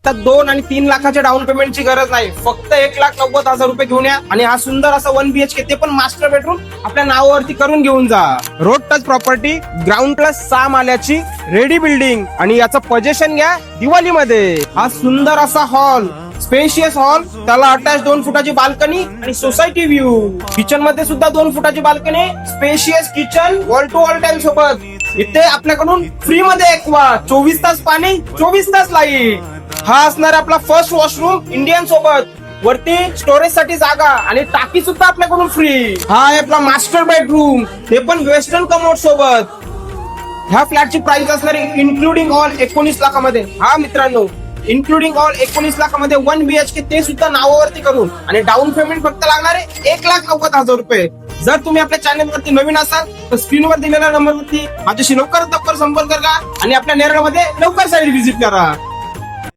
आता 2 आणि 3 लाखाच्या डाऊन पेमेंटची गरज नाही. फक्त 1,90,000 रुपये घेऊन या आणि हा सुंदर असा 1 BHK ते पण मास्टर बेडरूम आपल्या नावावरती करून घेऊन जा. Road touch property, ground plus 6 माल्याची रेडी बिल्डिंग आणि याचं पोझिशन घ्या दिवाळीमध्ये. हा सुंदर असा हॉल, स्पेशियस हॉल, त्याला अटॅच 2 फुटाची बाल्कनी आणि सोसायटी व्ह्यू. किचन मध्ये सुद्धा 2 फुटाची balcony, spacious kitchen, wall to wall tile सोबत. इथे आपल्याकडून फ्री मध्ये एक्वा, 24 तास पाणी, 24 तास लाईट. हा असणार आपला फर्स्ट वॉशरूम इंडियन सोबत. वरती स्टोरेज साठी जागा आणि टाकी सुद्धा आपल्याकडून फ्री. हा आहे आपला मास्टर बेडरूम, ते पण वेस्टर्न कमोड सोबत. ह्या फ्लॅटची प्राइस असणार आहे इन्क्लुडिंग ऑल 19 लाखामध्ये. हा मित्रांनो, इन्क्लुडिंग ऑल 19 लाखामध्ये 1 BHK ते सुद्धा नावावरती करून आणि डाऊन पेमेंट फक्त लागणार आहे 1,90,000 रुपये. जर तुम्ही आपल्या चॅनलवरती नवीन असाल तर स्क्रीनवर दिलेल्या नंबरवरती माझ्याशी लवकरात लवकर संपर्क करा आणि आपल्या नेरळमध्ये लवकर साईड व्हिजिट करा.